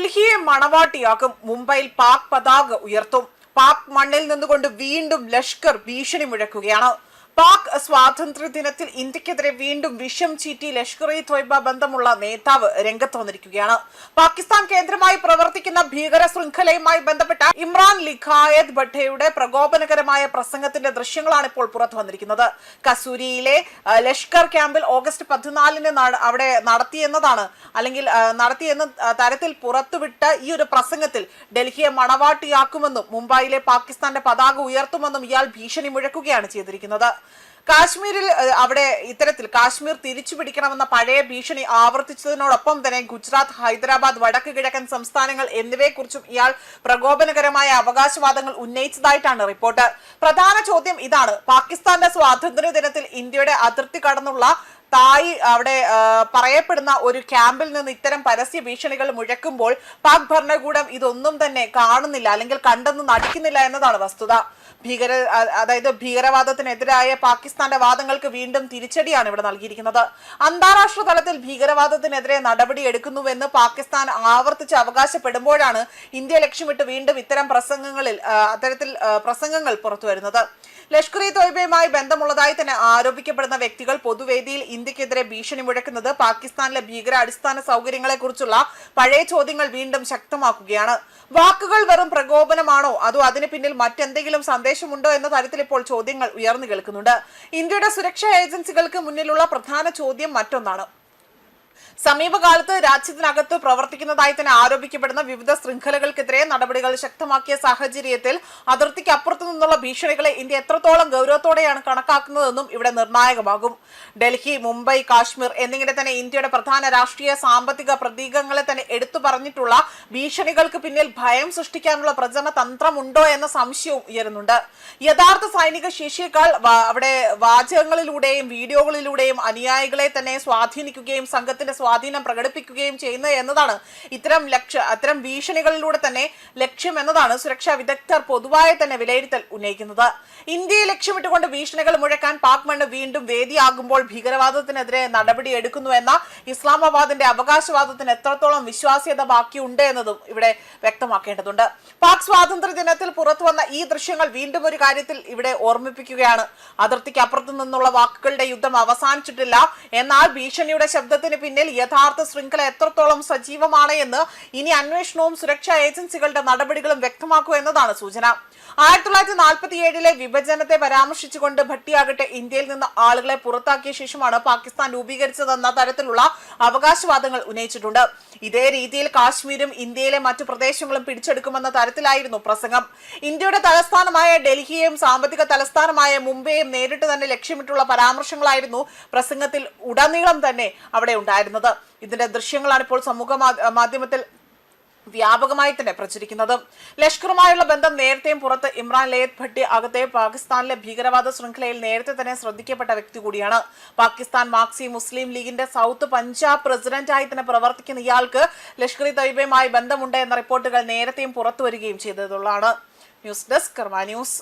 ഡൽഹിയെ മണവാട്ടിയാക്കും, മുംബൈയിൽ പാക് പതാക ഉയർത്തും. പാക് മണ്ണിൽ നിന്നുകൊണ്ട് വീണ്ടും ലഷ്കർ ഭീഷണി മുഴക്കുകയാണ്. പാക് സ്വാതന്ത്ര്യ ദിനത്തിൽ ഇന്ത്യക്കെതിരെ വീണ്ടും വിഷം ചീറ്റി ലഷ്കർ ഇ തൊയ്ബ ബന്ധമുള്ള നേതാവ് രംഗത്ത് വന്നിരിക്കുകയാണ്. പാകിസ്ഥാൻ കേന്ദ്രമായി പ്രവർത്തിക്കുന്ന ഭീകര ശൃംഖലയുമായി ബന്ധപ്പെട്ട ഇമ്രാൻ ലിഖായത്ത് ഭട്ടയുടെ പ്രകോപനകരമായ പ്രസംഗത്തിന്റെ ദൃശ്യങ്ങളാണ് ഇപ്പോൾ പുറത്തു വന്നിരിക്കുന്നത്. കസൂരിയിലെ ലഷ്കർ ക്യാമ്പിൽ ഓഗസ്റ്റ് 14-ന് അവിടെ നടത്തിയെന്ന തരത്തിൽ പുറത്തുവിട്ട ഈ ഒരു പ്രസംഗത്തിൽ ഡൽഹിയെ മണവാട്ടിയാക്കുമെന്നും മുംബൈയിലെ പാകിസ്ഥാന്റെ പതാക ഉയർത്തുമെന്നും ഇയാൾ ഭീഷണി മുഴക്കുകയാണ് ചെയ്തിരിക്കുന്നത്. കാശ്മീരിൽ ഇത്തരത്തിൽ കാശ്മീർ തിരിച്ചു പിടിക്കണമെന്ന പഴയ ഭീഷണി ആവർത്തിച്ചതിനോടൊപ്പം തന്നെ ഗുജറാത്ത്, ഹൈദരാബാദ്, വടക്ക് കിഴക്കൻ സംസ്ഥാനങ്ങൾ എന്നിവയെക്കുറിച്ചും ഇയാൾ പ്രകോപനകരമായ അവകാശവാദങ്ങൾ ഉന്നയിച്ചതായിട്ടാണ് റിപ്പോർട്ട്. പ്രധാന ചോദ്യം ഇതാണ്: പാകിസ്ഥാന്റെ സ്വാതന്ത്ര്യ ദിനത്തിൽ ഇന്ത്യയുടെ അതിർത്തി കടന്നുള്ള പറയപ്പെടുന്ന ഒരു ക്യാമ്പിൽ നിന്ന് ഇത്തരം പരസ്യ ഭീഷണികൾ മുഴക്കുമ്പോൾ പാക് ഭരണകൂടം ഇതൊന്നും തന്നെ കാണുന്നില്ല, അല്ലെങ്കിൽ കണ്ടെന്ന് നടിക്കുന്നില്ല എന്നതാണ് വസ്തുത. ഭീകരവാദത്തിനെതിരായ പാകിസ്ഥാന്റെ വാദങ്ങൾക്ക് വീണ്ടും തിരിച്ചടിയാണ് ഇവിടെ നൽകിയിരിക്കുന്നത്. അന്താരാഷ്ട്ര തലത്തിൽ ഭീകരവാദത്തിനെതിരെ നടപടി എടുക്കുന്നുവെന്ന് പാകിസ്ഥാൻ ആവർത്തിച്ച് അവകാശപ്പെടുമ്പോഴാണ് ഇന്ത്യ ലക്ഷ്യമിട്ട് വീണ്ടും ഇത്തരം പ്രസംഗങ്ങൾ പുറത്തുവരുന്നത്. ലഷ്കർ ഇ തൊയ്ബയുമായി ബന്ധമുള്ളതായി തന്നെ ആരോപിക്കപ്പെടുന്ന വ്യക്തികൾ പൊതുവേദിയിൽ ഇന്ത്യക്കെതിരെ ഭീഷണി മുഴക്കുന്നത് പാകിസ്ഥാനിലെ ഭീകര അടിസ്ഥാന സൗകര്യങ്ങളെ കുറിച്ചുള്ള പഴയ ചോദ്യങ്ങൾ വീണ്ടും ശക്തമാക്കുകയാണ്. വാക്കുകൾ വെറും പ്രകോപനമാണോ, അതോ അതിന് പിന്നിൽ മറ്റെന്തെങ്കിലും സന്ദേശമുണ്ടോ എന്ന തരത്തിൽ ഇപ്പോൾ ചോദ്യങ്ങൾ ഉയർന്നു കേൾക്കുന്നുണ്ട്. ഇന്ത്യയുടെ സുരക്ഷാ ഏജൻസികൾക്ക് മുന്നിലുള്ള പ്രധാന ചോദ്യം മറ്റൊന്നാണ്. സമീപകാലത്ത് രാജ്യത്തിനകത്ത് പ്രവർത്തിക്കുന്നതായി തന്നെ ആരോപിക്കപ്പെടുന്ന വിവിധ ശൃംഖലകൾക്കെതിരെ നടപടികൾ ശക്തമാക്കിയ സാഹചര്യത്തിൽ അതിർത്തിക്ക് അപ്പുറത്തു നിന്നുള്ള ഭീഷണികളെ ഇന്ത്യ എത്രത്തോളം ഗൗരവത്തോടെയാണ് കണക്കാക്കുന്നതെന്നും ഇവിടെ നിർണായകമാകും. ഡൽഹി, മുംബൈ, കാശ്മീർ എന്നിങ്ങനെ തന്നെ ഇന്ത്യയുടെ പ്രധാന രാഷ്ട്രീയ സാമ്പത്തിക പ്രതീകങ്ങളെ തന്നെ എടുത്തു പറഞ്ഞിട്ടുള്ള ഭീഷണികൾക്ക് പിന്നിൽ ഭയം സൃഷ്ടിക്കാനുള്ള പ്രചരണ തന്ത്രമുണ്ടോ എന്ന സംശയവും ഉയരുന്നുണ്ട്. യഥാർത്ഥ സൈനിക ശേഷിയേക്കാൾ വാചകങ്ങളിലൂടെയും വീഡിയോകളിലൂടെയും അനുയായികളെ തന്നെ സ്വാധീനിക്കുകയും സംഘത്തിന്റെ സ്വാധീനം പ്രകടിപ്പിക്കുകയും ചെയ്യുന്നത് എന്നതാണ് അത്തരം ഭീഷണികളിലൂടെ തന്നെ ലക്ഷ്യം എന്നതാണ് സുരക്ഷാ വിദഗ്ധർ പൊതുവായ തന്നെ വിലയിരുത്തൽ ഉന്നയിക്കുന്നത്. ഇന്ത്യയെ ലക്ഷ്യമിട്ടുകൊണ്ട് ഭീഷണികൾ മുഴക്കാൻ പാക് മണ്ണ് വീണ്ടും വേദിയാകുമ്പോൾ ഭീകരവാദത്തിനെതിരെ നടപടി എടുക്കുന്നുവെന്ന ഇസ്ലാമാബാദിന്റെ അവകാശവാദത്തിന് എത്രത്തോളം വിശ്വാസ്യത ബാക്കിയുണ്ട് എന്നതും ഇവിടെ വ്യക്തമാക്കേണ്ടതുണ്ട്. പാക് സ്വാതന്ത്ര്യ ദിനത്തിൽ പുറത്തുവന്ന ഈ ദൃശ്യങ്ങൾ വീണ്ടും ഒരു കാര്യത്തിൽ ഇവിടെ ഓർമ്മിപ്പിക്കുകയാണ്: അതിർത്തിക്ക് അപ്പുറത്തു നിന്നുള്ള വാക്കുകളുടെ യുദ്ധം അവസാനിച്ചിട്ടില്ല, എന്നാൽ ഭീഷണിയുടെ ശബ്ദത്തിന് പിന്നിൽ യഥാർത്ഥ ശൃംഖല എത്രത്തോളം സജീവമാണ് എന്ന് ഇനി അന്വേഷണവും സുരക്ഷാ ഏജൻസികളുടെ നടപടികളും വ്യക്തമാക്കൂ എന്നതാണ് സൂചന. 1947-ലെ വിഭജനത്തെ പരാമർശിച്ചുകൊണ്ട് ഭട്ടിയാകട്ടെ ഇന്ത്യയിൽ നിന്ന് ആളുകളെ പുറത്താക്കിയ ശേഷമാണ് പാകിസ്ഥാൻ രൂപീകരിച്ചതെന്ന തരത്തിലുള്ള അവകാശവാദങ്ങൾ ഉന്നയിച്ചിട്ടുണ്ട്. ഇതേ രീതിയിൽ കാശ്മീരും ഇന്ത്യയിലെ മറ്റു പ്രദേശങ്ങളും പിടിച്ചെടുക്കുമെന്ന തരത്തിലായിരുന്നു പ്രസംഗം. ഇന്ത്യയുടെ തലസ്ഥാനമായ ഡൽഹിയെയും സാമ്പത്തിക തലസ്ഥാനമായ മുംബൈയും നേരിട്ട് തന്നെ ലക്ഷ്യമിട്ടുള്ള പരാമർശങ്ങളായിരുന്നു പ്രസംഗത്തിൽ ഉടനീളം തന്നെ അവിടെ ഉണ്ടായിരുന്നത്. ഇതിന്റെ ദൃശ്യങ്ങളാണ് ഇപ്പോൾ സമൂഹ മാധ്യമത്തിൽ വ്യാപകമായി തന്നെ പ്രചരിക്കുന്നത്. ലഷ്കറുമായുള്ള ബന്ധം നേരത്തെയും പുറത്ത് ഇമ്രാൻ ലിഖായത്ത് ഭട്ടി അകത്തെ പാകിസ്ഥാനിലെ ഭീകരവാദ ശൃംഖലയിൽ നേരത്തെ തന്നെ ശ്രദ്ധിക്കപ്പെട്ട വ്യക്തി കൂടിയാണ്. പാകിസ്ഥാൻ മാർക്സി മുസ്ലിം ലീഗിന്റെ സൗത്ത് പഞ്ചാബ് പ്രസിഡന്റായി തന്നെ പ്രവർത്തിക്കുന്ന ഇയാൾക്ക് ലഷ്കർ ഇ തൊയ്ബയുമായി ബന്ധമുണ്ട് എന്ന റിപ്പോർട്ടുകൾ നേരത്തെയും പുറത്തുവരികയും ചെയ്തതുള്ളതാണ്. ന്യൂസ് ഡെസ്ക് കർമ്മ ന്യൂസ്.